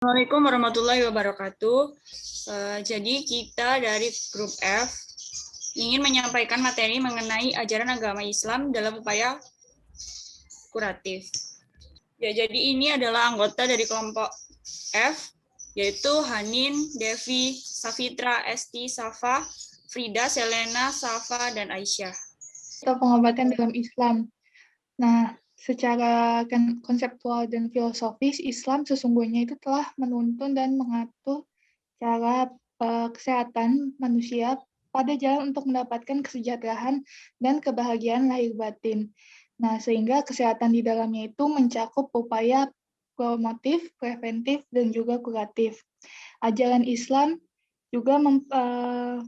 Assalamualaikum warahmatullahi wabarakatuh. Jadi kita dari grup F ingin menyampaikan materi mengenai ajaran agama Islam dalam upaya kuratif. Ya, jadi ini adalah anggota dari kelompok F, yaitu Hanin, Devi, Safitra, Esti, Safa, Frida, Selena, Safa, dan Aisyah. Atau pengobatan dalam Islam. Nah, secara konseptual dan filosofis, Islam sesungguhnya itu telah menuntun dan mengatur cara kesehatan manusia pada jalan untuk mendapatkan kesejahteraan dan kebahagiaan lahir batin. Nah, sehingga kesehatan di dalamnya itu mencakup upaya promotif, preventif, dan juga kuratif. Ajaran Islam juga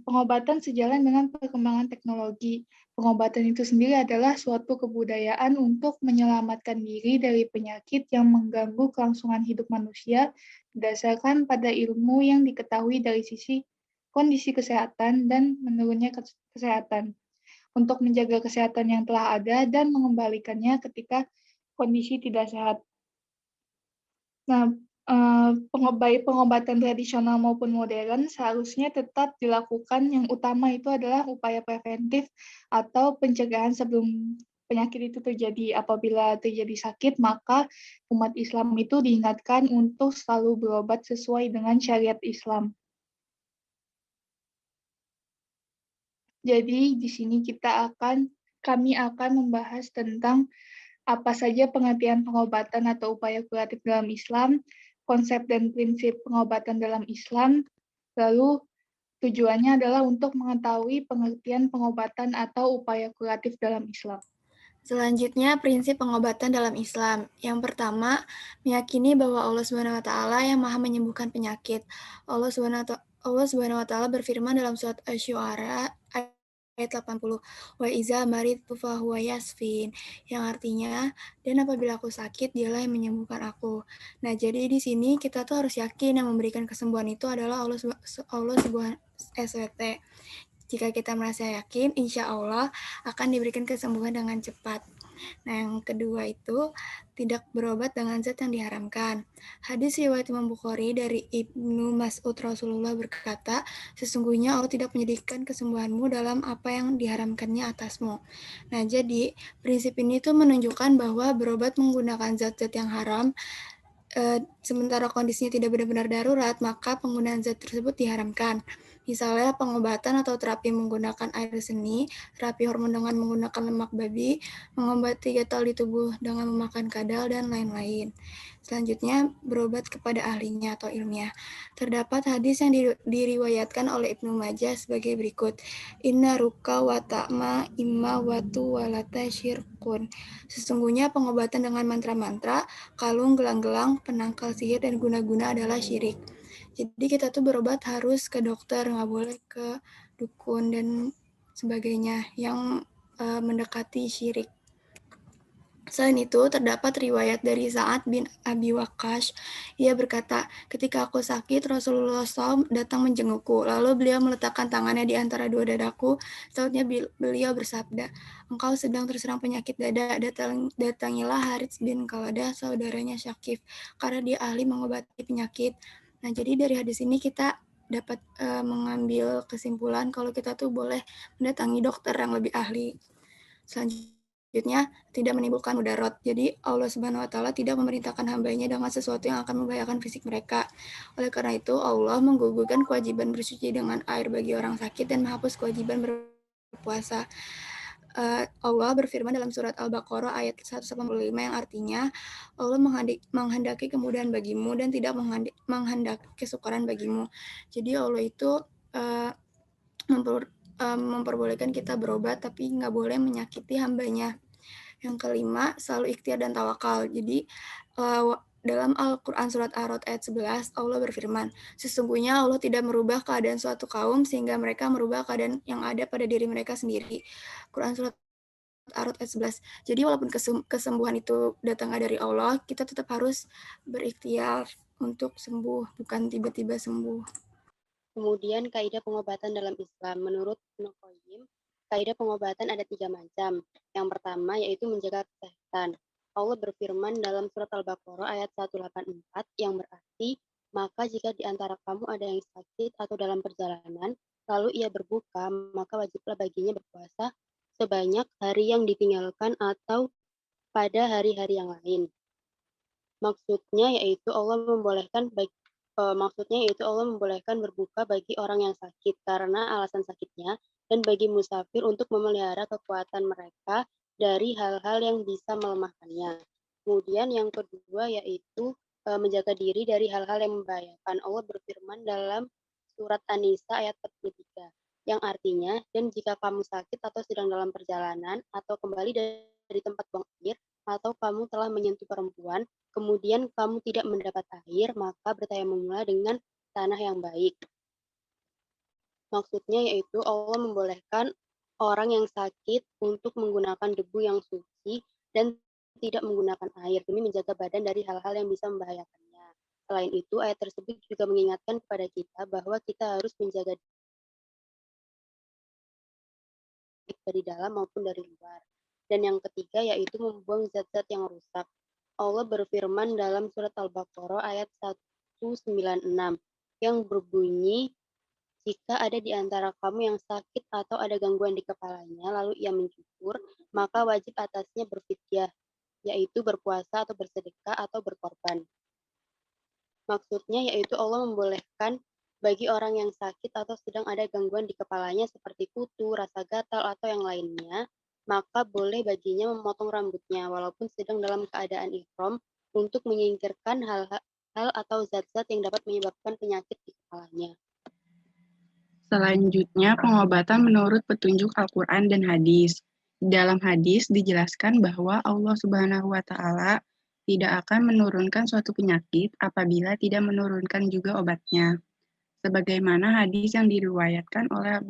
pengobatan sejalan dengan perkembangan teknologi. Pengobatan itu sendiri adalah suatu kebudayaan untuk menyelamatkan diri dari penyakit yang mengganggu kelangsungan hidup manusia berdasarkan pada ilmu yang diketahui dari sisi kondisi kesehatan dan menurunnya kesehatan, untuk menjaga kesehatan yang telah ada dan mengembalikannya ketika kondisi tidak sehat. Nah, baik pengobatan tradisional maupun modern seharusnya tetap dilakukan. Yang utama itu adalah upaya preventif atau pencegahan sebelum penyakit itu terjadi. Apabila terjadi sakit, maka umat Islam itu diingatkan untuk selalu berobat sesuai dengan syariat Islam. Jadi di sini kami akan membahas tentang apa saja pengertian pengobatan atau upaya kuratif dalam Islam, konsep dan prinsip pengobatan dalam Islam, lalu tujuannya adalah untuk mengetahui pengertian pengobatan atau upaya kuratif dalam Islam. Selanjutnya, prinsip pengobatan dalam Islam. Yang pertama, meyakini bahwa Allah SWT yang Maha menyembuhkan penyakit. Allah SWT berfirman dalam surat Asy-Syu'ara ayat 80, wa iza maridtu fahuwa yasfin, yang artinya, dan apabila aku sakit, dialah yang menyembuhkan aku. Nah, jadi di sini kita tuh harus yakin yang memberikan kesembuhan itu adalah Allah SWT. Jika kita merasa yakin, insya Allah akan diberikan kesembuhan dengan cepat. Nah, yang kedua itu tidak berobat dengan zat yang diharamkan. Hadis riwayat Imam Bukhari dari Ibnu Mas'ud, Rasulullah berkata, sesungguhnya Allah tidak menyediakan kesembuhanmu dalam apa yang diharamkannya atasmu. Nah, jadi prinsip ini tuh menunjukkan bahwa berobat menggunakan zat-zat yang haram, sementara kondisinya tidak benar-benar darurat, maka penggunaan zat tersebut diharamkan. Misalnya pengobatan atau terapi menggunakan air seni, terapi hormon dengan menggunakan lemak babi, mengobati gatal di tubuh dengan memakan kadal, dan lain-lain. Selanjutnya, berobat kepada ahlinya atau ilmiah. Terdapat hadis yang diriwayatkan oleh Ibnu Majah sebagai berikut. Inna ruka wa ta'ma imma watu walata syirkun. Sesungguhnya pengobatan dengan mantra-mantra, kalung, gelang-gelang, penangkal sihir, dan guna-guna adalah syirik. Jadi kita tuh berobat harus ke dokter, nggak boleh ke dukun dan sebagainya yang mendekati syirik. Selain itu, terdapat riwayat dari Sa'ad bin Abi Waqqas. Ia berkata, ketika aku sakit, Rasulullah SAW datang menjengukku. Lalu beliau meletakkan tangannya di antara dua dadaku. Sautnya beliau bersabda, engkau sedang terserang penyakit dada. Datangilah Harits bin Qaladah, saudaranya Syakif, karena dia ahli mengobati penyakit. Nah, jadi dari hadis ini kita dapat mengambil kesimpulan kalau kita tuh boleh mendatangi dokter yang lebih ahli. Selanjutnya, tidak menimbulkan mudarat. Jadi Allah Subhanahu wa taala tidak memerintahkan hambanya dengan sesuatu yang akan membahayakan fisik mereka. Oleh karena itu, Allah menggugurkan kewajiban bersuci dengan air bagi orang sakit dan menghapus kewajiban berpuasa. Allah berfirman dalam surat Al-Baqarah ayat 185 yang artinya Allah menghendaki kemudahan bagimu dan tidak menghendaki kesukaran bagimu. Jadi Allah itu memperbolehkan kita berobat tapi nggak boleh menyakiti hambanya. Yang kelima, selalu ikhtiar dan tawakal. Jadi dalam Al-Quran Surat Ar-Ra'd ayat 11, Allah berfirman, sesungguhnya Allah tidak merubah keadaan suatu kaum sehingga mereka merubah keadaan yang ada pada diri mereka sendiri. Quran Surat Ar-Ra'd ayat 11. Jadi walaupun kesembuhan itu datangnya dari Allah, kita tetap harus berikhtiar untuk sembuh, bukan tiba-tiba sembuh. Kemudian kaidah pengobatan dalam Islam. Menurut Ibnu Qayyim, kaidah pengobatan ada 3 macam. Yang pertama yaitu menjaga kesehatan. Allah berfirman dalam surat Al-Baqarah ayat 184 yang berarti Maka jika di antara kamu ada yang sakit atau dalam perjalanan, lalu ia berbuka, maka wajiblah baginya berpuasa sebanyak hari yang ditinggalkan atau pada hari-hari yang lain. Maksudnya yaitu Allah membolehkan berbuka bagi orang yang sakit karena alasan sakitnya dan bagi musafir untuk memelihara kekuatan mereka dari hal-hal yang bisa melemahkannya. Kemudian yang kedua yaitu menjaga diri dari hal-hal yang membahayakan. Allah berfirman dalam surat An-Nisa ayat 43 yang artinya, dan jika kamu sakit atau sedang dalam perjalanan atau kembali dari tempat buang air atau kamu telah menyentuh perempuan, kemudian kamu tidak mendapat air, maka bertayamumlah dengan tanah yang baik. Maksudnya yaitu Allah membolehkan orang yang sakit untuk menggunakan debu yang suci dan tidak menggunakan air demi menjaga badan dari hal-hal yang bisa membahayakannya. Selain itu, ayat tersebut juga mengingatkan kepada kita bahwa kita harus menjaga diri dari dalam maupun dari luar. Dan yang ketiga yaitu membuang zat-zat yang rusak. Allah berfirman dalam surat Al-Baqarah ayat 196 yang berbunyi, jika ada di antara kamu yang sakit atau ada gangguan di kepalanya, lalu ia mencukur, maka wajib atasnya berfidyah, yaitu berpuasa atau bersedekah atau berkorban. Maksudnya yaitu Allah membolehkan bagi orang yang sakit atau sedang ada gangguan di kepalanya seperti kutu, rasa gatal, atau yang lainnya, maka boleh baginya memotong rambutnya walaupun sedang dalam keadaan ihram untuk menyingkirkan hal atau zat-zat yang dapat menyebabkan penyakit di kepalanya. Selanjutnya, pengobatan menurut petunjuk Al-Quran dan hadis. Di dalam hadis dijelaskan bahwa Allah Subhanahu wa Ta'ala tidak akan menurunkan suatu penyakit apabila tidak menurunkan juga obatnya. Sebagaimana hadis yang diriwayatkan oleh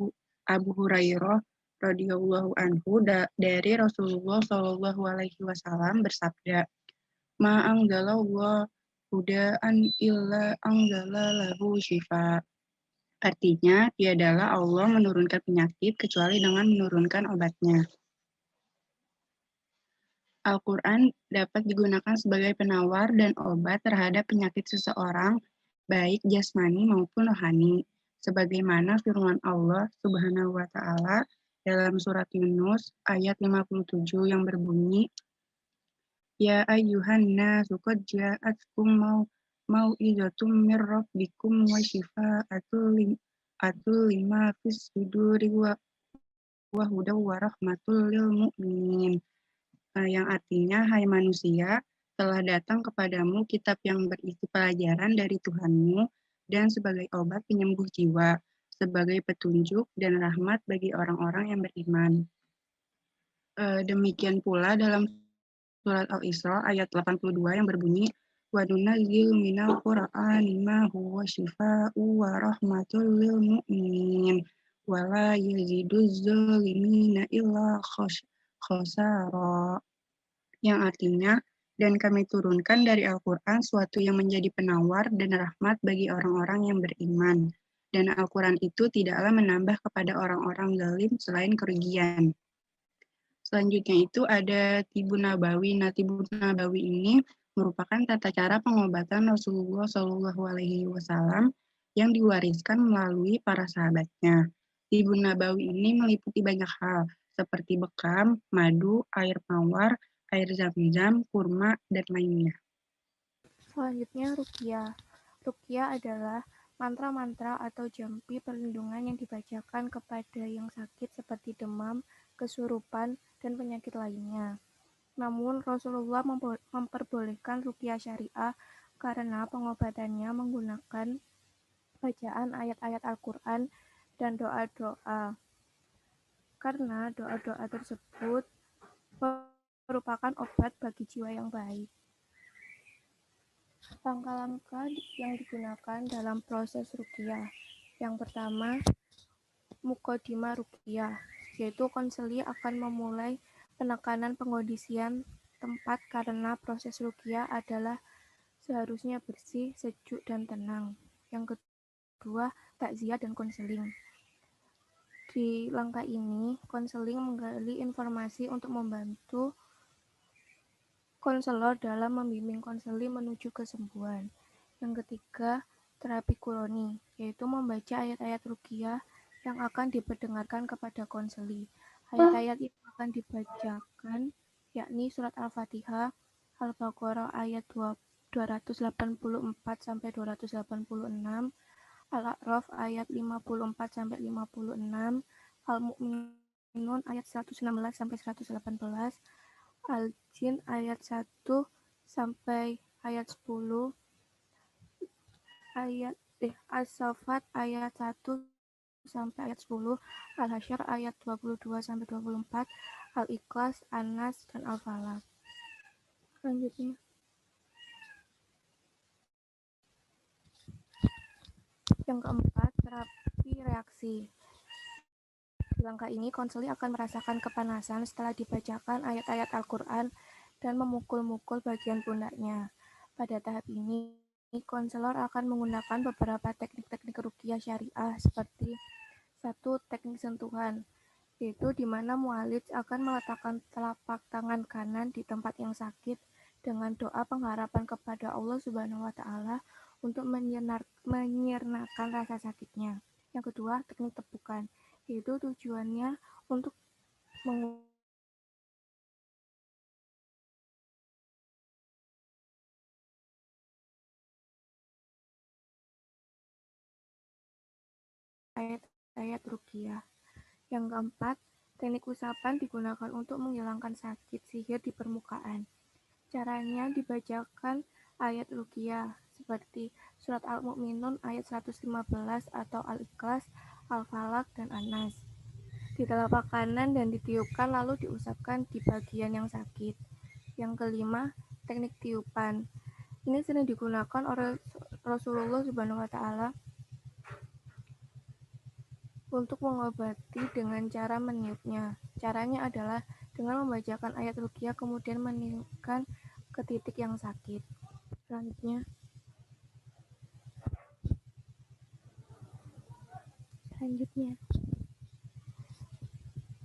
Abu Hurairah radhiyallahu anhu dari Rasulullah Shallallahu alaihi wasallam bersabda, "Ma anzalallahu huda'an illa anzala lahu syifa." Artinya, tiadalah Allah menurunkan penyakit kecuali dengan menurunkan obatnya. Al-Quran dapat digunakan sebagai penawar dan obat terhadap penyakit seseorang, baik jasmani maupun rohani. Sebagaimana firman Allah Subhanahu wa Ta'ala dalam surat Yunus ayat 57 yang berbunyi, Ya ayyuhan nasu qad ja'atkum mau'izatum mir rabbikum wa shifaa'atul lima fis suduri wa hudaw wa rahmatul lil mu'minin. Yang artinya, hai manusia, telah datang kepadamu kitab yang berisi pelajaran dari Tuhanmu dan sebagai obat penyembuh jiwa, sebagai petunjuk dan rahmat bagi orang-orang yang beriman. Demikian pula dalam surat Al-Isra ayat 82 yang berbunyi, wa nunazzilu minal qur'ani ma huwa syifaa'u wa rahmatul lil mu'minin wa la yaziduz zalimina illa khosara. Yang artinya, dan kami turunkan dari Al-Quran suatu yang menjadi penawar dan rahmat bagi orang-orang yang beriman. Dan Al-Quran itu tidaklah menambah kepada orang-orang zalim selain kerugian. Selanjutnya itu ada Tibun Nabawi. Nah, Tibun Nabawi ini merupakan tata cara pengobatan Rasulullah Shallallahu alaihi wasallam yang diwariskan melalui para sahabatnya. Tibun Nabawi ini meliputi banyak hal, seperti bekam, madu, air mawar, air zam-zam, kurma, dan lainnya. Selanjutnya, ruqyah. Ruqyah adalah mantra-mantra atau jampi perlindungan yang dibacakan kepada yang sakit seperti demam, kesurupan, dan penyakit lainnya. Namun, Rasulullah memperbolehkan ruqyah syariah karena pengobatannya menggunakan bacaan ayat-ayat Al-Quran dan doa-doa. Karena doa-doa tersebut merupakan obat bagi jiwa yang baik. Langkah-langkah yang digunakan dalam proses ruqyah. Yang pertama, muqaddimah ruqyah, yaitu konseli akan memulai penekanan pengondisian tempat karena proses ruqyah adalah seharusnya bersih, sejuk, dan tenang. Yang kedua, takziah dan konseling. Di langkah ini, konseling menggali informasi untuk membantu konselor dalam membimbing konseli menuju kesembuhan. Yang ketiga, terapi Qurani, yaitu membaca ayat-ayat ruqyah yang akan diperdengarkan kepada konseli. Ayat-ayat itu akan dibacakan, yakni surat Al-Fatihah, Al-Baqarah ayat 284 sampai 286, Al-A'raf ayat 54 sampai 56, Al-Mu'minun ayat 116 sampai 118, Al-Jin ayat 1 sampai ayat 10, As-Saffat ayat 1 sampai ayat 10, Al-Hasyr ayat 22 sampai 24, Al-Ikhlas, An-Nas, dan Al-Falaq. Selanjutnya, yang keempat, terapi reaksi. Di langkah ini, konseli akan merasakan kepanasan setelah dibacakan ayat-ayat Al-Quran dan memukul-mukul bagian pundaknya. Pada tahap ini, konselor akan menggunakan beberapa teknik-teknik ruqyah syariah seperti 1. Teknik sentuhan, yaitu di mana mualij akan meletakkan telapak tangan kanan di tempat yang sakit dengan doa pengharapan kepada Allah Subhanahu wa Ta'ala untuk menyirnakan rasa sakitnya. Yang kedua, teknik tepukan, yaitu tujuannya untuk ayat-ayat ruqyah. Yang keempat, teknik usapan digunakan untuk menghilangkan sakit sihir di permukaan. Caranya dibacakan ayat ruqyah seperti surat Al-Mu'minun ayat 115 atau Al-Ikhlas, Al-Falaq, dan An-Nas. Di telapak kanan dan ditiupkan lalu diusapkan di bagian yang sakit. Yang kelima, teknik tiupan. Ini sering digunakan oleh Rasulullah Subhanahu wa Ta'ala untuk mengobati dengan cara meniupnya. Caranya adalah dengan membacakan ayat ruqyah kemudian meniupkan ke titik yang sakit. Selanjutnya,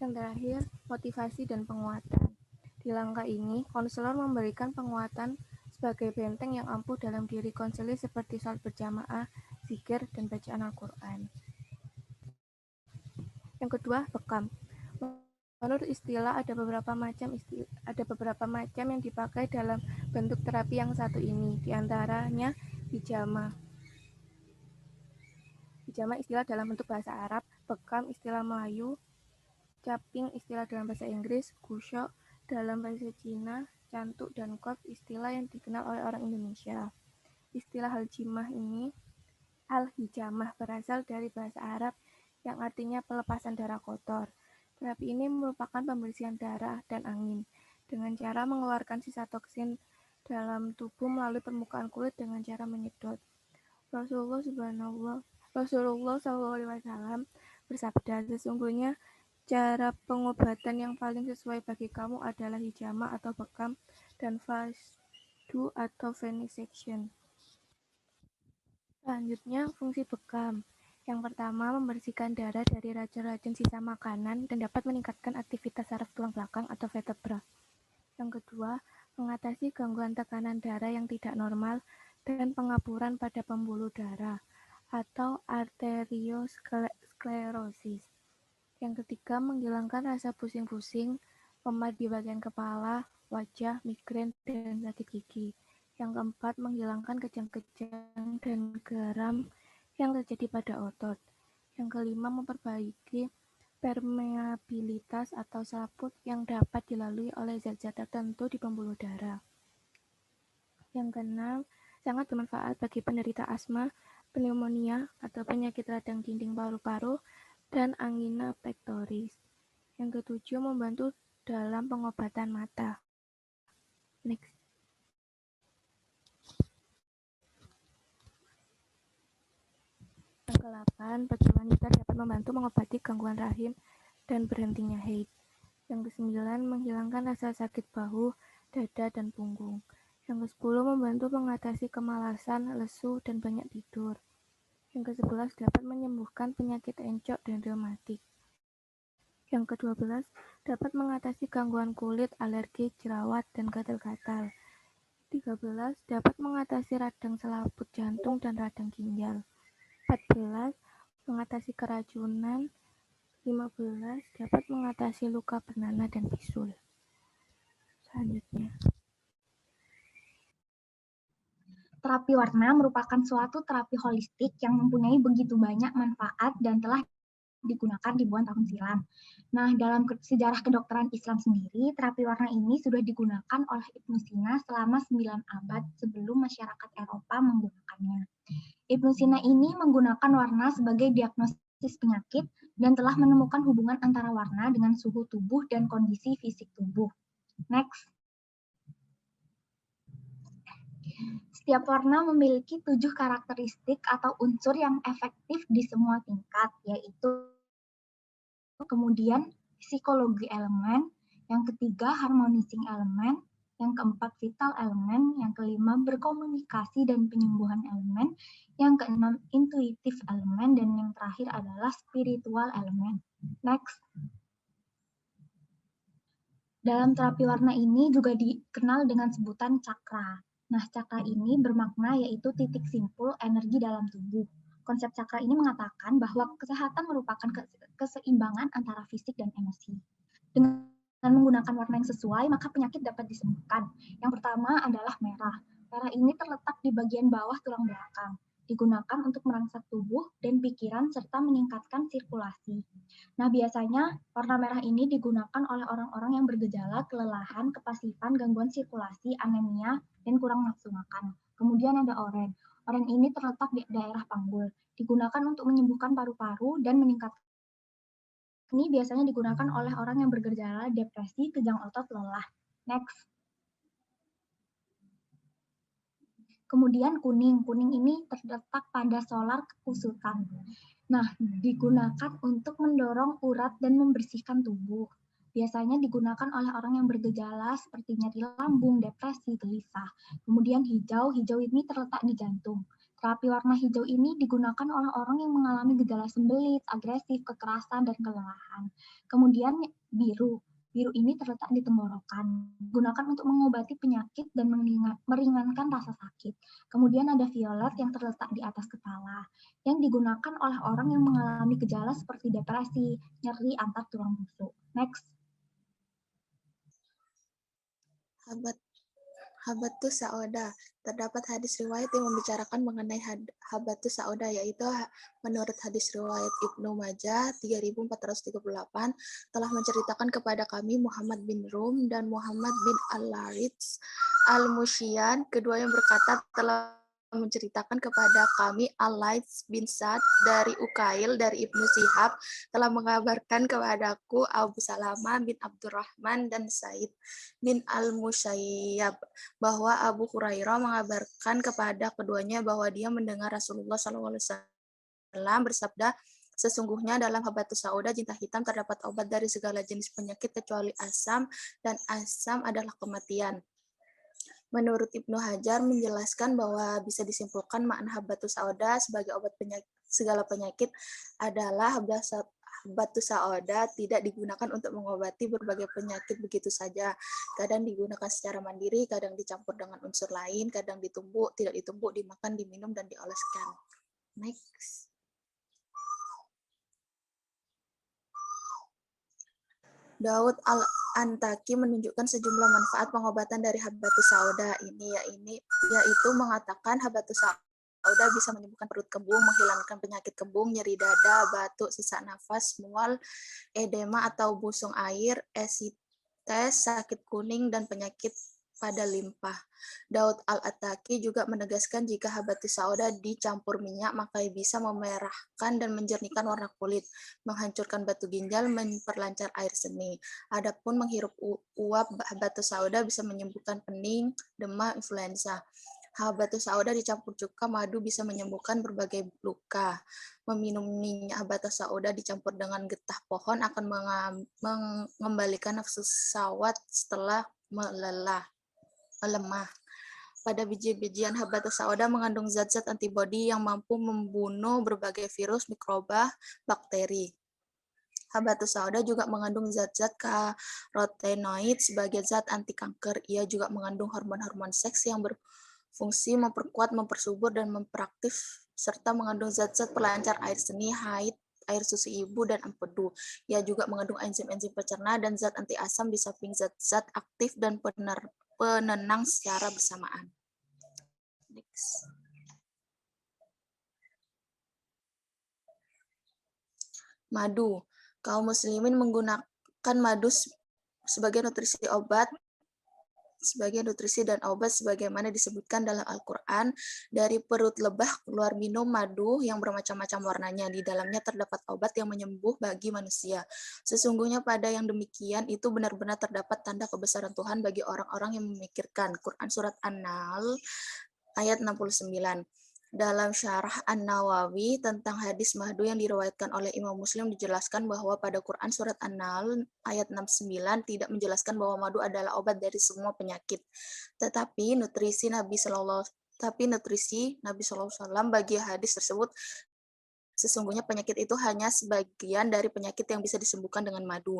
yang terakhir, motivasi dan penguatan. Di langkah ini, konselor memberikan penguatan sebagai benteng yang ampuh dalam diri konseli seperti sholat berjamaah, zikir, dan bacaan Al-Quran. Yang kedua, bekam. Menurut istilah ada beberapa macam yang dipakai dalam bentuk terapi yang satu ini, diantaranya hijamah. Hijamah istilah dalam bentuk bahasa Arab, bekam istilah Melayu, caping istilah dalam bahasa Inggris, gusyok dalam bahasa Cina, cantuk dan qaf istilah yang dikenal oleh orang Indonesia. Istilah al-hijamah berasal dari bahasa Arab yang artinya pelepasan darah kotor. Terapi ini merupakan pembersihan darah dan angin dengan cara mengeluarkan sisa toksin dalam tubuh melalui permukaan kulit dengan cara menyedot. Rasulullah SAW bersabda, sesungguhnya cara pengobatan yang paling sesuai bagi kamu adalah hijamah atau bekam dan fasdu atau venesection. Selanjutnya, fungsi bekam. Yang pertama, membersihkan darah dari racun-racun sisa makanan dan dapat meningkatkan aktivitas saraf tulang belakang atau vertebra. Yang kedua, mengatasi gangguan tekanan darah yang tidak normal dan pengapuran pada pembuluh darah atau arteriosklerosis. Yang ketiga, menghilangkan rasa pusing-pusing, lemah di bagian kepala, wajah, migrain, dan sakit gigi. Yang keempat, menghilangkan kejang-kejang dan garam yang terjadi pada otot. Yang kelima, memperbaiki permeabilitas atau selaput yang dapat dilalui oleh zat-zat tertentu di pembuluh darah. Yang keenam, sangat bermanfaat bagi penderita asma, pneumonia, atau penyakit radang dinding paru-paru, dan angina pectoris. Yang ketujuh, membantu dalam pengobatan mata. Next. Yang ke-8, bagi wanita dapat membantu mengobati gangguan rahim dan berhentinya haid. Yang ke-9, menghilangkan rasa sakit bahu, dada, dan punggung. Yang ke-10, membantu mengatasi kemalasan, lesu, dan banyak tidur. Yang ke-11, dapat menyembuhkan penyakit encok dan reumatik. Yang ke-12, dapat mengatasi gangguan kulit, alergi, jerawat, dan gatal-gatal. 13. Dapat mengatasi radang selaput jantung dan radang ginjal. 14. Mengatasi keracunan. 15. Dapat mengatasi luka bernanah dan bisul. Selanjutnya. Terapi warna merupakan suatu terapi holistik yang mempunyai begitu banyak manfaat dan telah digunakan ribuan tahun silam. Nah, dalam sejarah kedokteran Islam sendiri, terapi warna ini sudah digunakan oleh Ibnu Sina selama 9 abad sebelum masyarakat Eropa menggunakannya. Ibnu Sina ini menggunakan warna sebagai diagnosis penyakit dan telah menemukan hubungan antara warna dengan suhu tubuh dan kondisi fisik tubuh. Next. Setiap warna memiliki 7 karakteristik atau unsur yang efektif di semua tingkat, yaitu kemudian psikologi elemen, yang ketiga harmonizing elemen, yang keempat vital elemen, yang kelima berkomunikasi dan penyembuhan elemen, yang keenam intuitif elemen, dan yang terakhir adalah spiritual elemen. Next. Dalam terapi warna ini juga dikenal dengan sebutan cakra. Nah, cakra ini bermakna yaitu titik simpul energi dalam tubuh. Konsep cakra ini mengatakan bahwa kesehatan merupakan keseimbangan antara fisik dan emosi. Dengan menggunakan warna yang sesuai, maka penyakit dapat disembuhkan. Yang pertama adalah merah. Merah ini terletak di bagian bawah tulang belakang. Digunakan untuk merangsang tubuh dan pikiran serta meningkatkan sirkulasi. Nah, biasanya warna merah ini digunakan oleh orang-orang yang bergejala kelelahan, kepasifan, gangguan sirkulasi, anemia, dan kurang nafsu makan. Kemudian ada oranye. Oranye ini terletak di daerah panggul. Digunakan untuk menyembuhkan paru-paru dan meningkatkan. Ini biasanya digunakan oleh orang yang bergejala depresi, kejang otot, lelah. Next. Kemudian kuning. Kuning ini terletak pada solar kekusutan. Nah, digunakan untuk mendorong urat dan membersihkan tubuh. Biasanya digunakan oleh orang yang bergejala seperti nyeri lambung, depresi, gelisah. Kemudian hijau. Hijau ini terletak di jantung. Terapi warna hijau ini digunakan oleh orang yang mengalami gejala sembelit, agresif, kekerasan, dan kelelahan. Kemudian biru. Biru ini terletak di tenggorokan, digunakan untuk mengobati penyakit dan meringankan rasa sakit. Kemudian ada violet yang terletak di atas kepala, yang digunakan oleh orang yang mengalami gejala seperti depresi, nyeri antar tulang rusuk. Next. Habatus Sauda. Terdapat hadis riwayat yang membicarakan mengenai Habatus Sauda, yaitu menurut hadis riwayat Ibnu Majah 3438 telah menceritakan kepada kami Muhammad bin Rum dan Muhammad bin Al-Larits Al-Musyian, kedua yang berkata telah menceritakan kepada kami Al-Laits bin Sa'd dari Ukail dari Ibnu Syihab telah mengabarkan kepadaku Abu Salamah bin Abdurrahman dan Said bin Al-Musayyab bahwa Abu Hurairah mengabarkan kepada keduanya bahwa dia mendengar Rasulullah SAW bersabda, sesungguhnya dalam Habatus Sauda tinta hitam terdapat obat dari segala jenis penyakit kecuali asam, dan asam adalah kematian. Menurut Ibnu Hajar menjelaskan bahwa bisa disimpulkan makna Habatus Sauda sebagai obat segala penyakit adalah Habatus Sauda tidak digunakan untuk mengobati berbagai penyakit begitu saja. Kadang digunakan secara mandiri, kadang dicampur dengan unsur lain, kadang ditumbuk, tidak ditumbuk, dimakan, diminum, dan dioleskan. Next. Daud Al-Antaki menunjukkan sejumlah manfaat pengobatan dari Habatus Sauda ini, yaitu mengatakan Habatus Sauda bisa menyembuhkan perut kembung, menghilangkan penyakit kembung, nyeri dada, batuk, sesak nafas, mual, edema atau busung air, esites, sakit kuning, dan penyakit pada limpa. Daud Al-Attaki juga menegaskan jika Habatus Sauda dicampur minyak maka bisa memerahkan dan menjernihkan warna kulit, menghancurkan batu ginjal, memperlancar air seni. Adapun menghirup uap Habatus Sauda bisa menyembuhkan pening, demam, influenza. Habatus Sauda dicampur cuka madu bisa menyembuhkan berbagai luka. Meminum minyak Habatus Sauda dicampur dengan getah pohon akan mengembalikan nafsu syahwat setelah melemah. Pada biji-bijian Habatus Sauda mengandung zat-zat antibodi yang mampu membunuh berbagai virus, mikroba, bakteri. Habatus sauda juga mengandung zat-zat karotenoid sebagai zat anti kanker. Ia juga mengandung hormon-hormon seks yang berfungsi memperkuat, mempersubur, dan memperaktif, serta mengandung zat-zat pelancar air seni, haid, air susu ibu, dan empedu. Ia juga mengandung enzim-enzim pencerna dan zat anti asam di samping zat-zat aktif dan penenang secara bersamaan. Next. Madu. Kaum muslimin menggunakan madu sebagai nutrisi dan obat sebagaimana disebutkan dalam Al-Qur'an. Dari perut lebah keluar minum madu yang bermacam-macam warnanya. Di dalamnya terdapat obat yang menyembuh bagi manusia. Sesungguhnya pada yang demikian itu benar-benar terdapat tanda kebesaran Tuhan bagi orang-orang yang memikirkan. Quran Surat An-Nahl ayat 69. Dalam syarah An-Nawawi tentang hadis madu yang diriwayatkan oleh Imam Muslim dijelaskan bahwa pada Quran Surat An-Nahl ayat 69 tidak menjelaskan bahwa madu adalah obat dari semua penyakit. Tetapi nutrisi Nabi SAW bagi hadis tersebut, sesungguhnya penyakit itu hanya sebagian dari penyakit yang bisa disembuhkan dengan madu.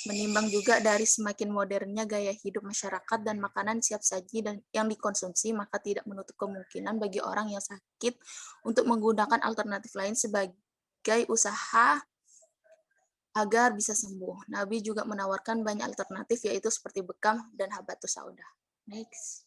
Menimbang juga dari semakin modernnya gaya hidup masyarakat dan makanan siap saji dan yang dikonsumsi, maka tidak menutup kemungkinan bagi orang yang sakit untuk menggunakan alternatif lain sebagai usaha agar bisa sembuh. Nabi juga menawarkan banyak alternatif, yaitu seperti bekam dan habatus sauda. Next.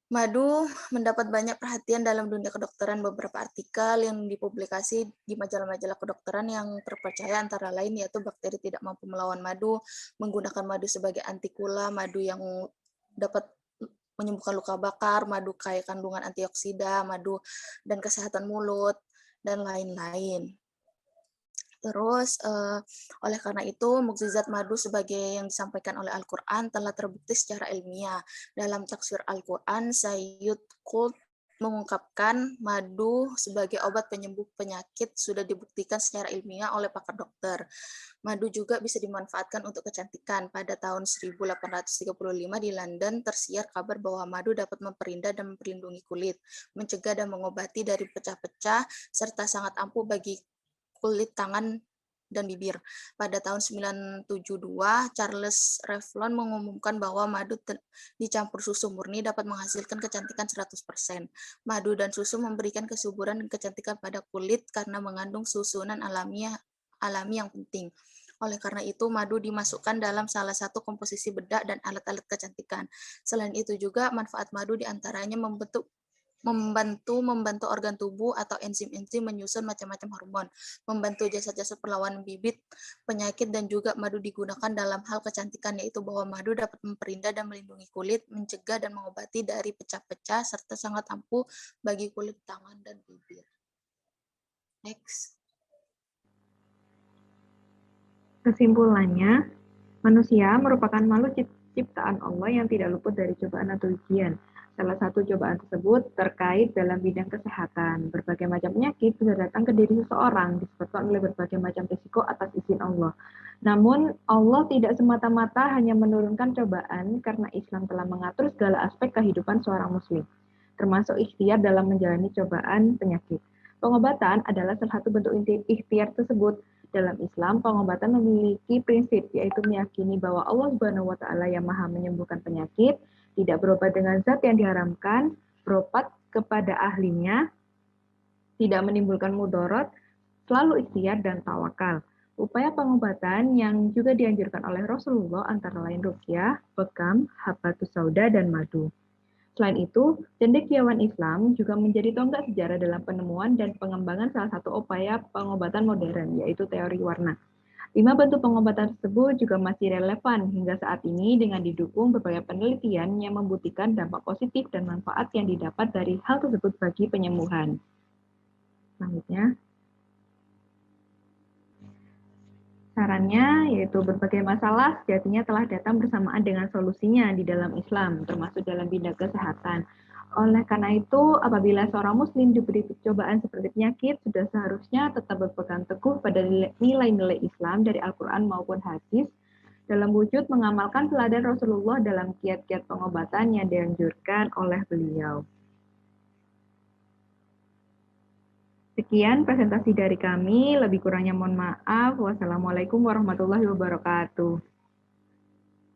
Madu mendapat banyak perhatian dalam dunia kedokteran. Beberapa artikel yang dipublikasi di majalah-majalah kedokteran yang terpercaya antara lain yaitu bakteri tidak mampu melawan madu, menggunakan madu sebagai antikula, madu yang dapat menyembuhkan luka bakar, madu kaya kandungan antioksida, madu dan kesehatan mulut, dan lain-lain. Terus, oleh karena itu, mukjizat madu sebagai yang disampaikan oleh Al-Quran telah terbukti secara ilmiah. Dalam tafsir Al-Quran, Sayyid Qutb mengungkapkan madu sebagai obat penyembuh penyakit sudah dibuktikan secara ilmiah oleh pakar dokter. Madu juga bisa dimanfaatkan untuk kecantikan. Pada tahun 1835 di London tersiar kabar bahwa madu dapat memperindah dan melindungi kulit, mencegah dan mengobati dari pecah-pecah, serta sangat ampuh bagi kulit tangan dan bibir. Pada tahun 1972, Charles Revlon mengumumkan bahwa madu dicampur susu murni dapat menghasilkan kecantikan 100%. Madu dan susu memberikan kesuburan dan kecantikan pada kulit karena mengandung susunan alami yang penting. Oleh karena itu, madu dimasukkan dalam salah satu komposisi bedak dan alat-alat kecantikan. Selain itu juga, manfaat madu diantaranya membantu organ tubuh atau enzim-enzim menyusun macam-macam hormon, membantu jasa-jasa perlawanan bibit penyakit, dan juga madu digunakan dalam hal kecantikan, yaitu bahwa madu dapat memperindah dan melindungi kulit, mencegah dan mengobati dari pecah-pecah, serta sangat ampuh bagi kulit tangan dan bibir. Next. Kesimpulannya, manusia merupakan makhluk ciptaan Allah yang tidak luput dari cobaan atau ujian. Salah satu cobaan tersebut terkait dalam bidang kesehatan. Berbagai macam penyakit bisa datang ke diri seseorang disebabkan oleh berbagai macam risiko atas izin Allah. Namun, Allah tidak semata-mata hanya menurunkan cobaan karena Islam telah mengatur segala aspek kehidupan seorang muslim, termasuk ikhtiar dalam menjalani cobaan penyakit. Pengobatan adalah salah satu bentuk ikhtiar tersebut. Dalam Islam, pengobatan memiliki prinsip, yaitu meyakini bahwa Allah Subhanahu wa Ta'ala yang Maha menyembuhkan penyakit, tidak berobat dengan zat yang diharamkan, berobat kepada ahlinya, tidak menimbulkan mudarat, selalu ikhtiar dan tawakal. Upaya pengobatan yang juga dianjurkan oleh Rasulullah antara lain ruqyah, bekam, habatus sauda, dan madu. Selain itu, cendekiawan Islam juga menjadi tonggak sejarah dalam penemuan dan pengembangan salah satu upaya pengobatan modern, yaitu teori warna. 5 bentuk pengobatan tersebut juga masih relevan hingga saat ini dengan didukung berbagai penelitian yang membuktikan dampak positif dan manfaat yang didapat dari hal tersebut bagi penyembuhan. Selanjutnya, sarannya yaitu berbagai masalah sejatinya telah datang bersamaan dengan solusinya di dalam Islam, termasuk dalam bidang kesehatan. Oleh karena itu, apabila seorang muslim diberi cobaan seperti penyakit, sudah seharusnya tetap berpegang teguh pada nilai-nilai Islam dari Al-Quran maupun hadis, dalam wujud mengamalkan teladan Rasulullah dalam kiat-kiat pengobatan yang dianjurkan oleh beliau. Sekian presentasi dari kami, lebih kurangnya mohon maaf. Wassalamualaikum warahmatullahi wabarakatuh.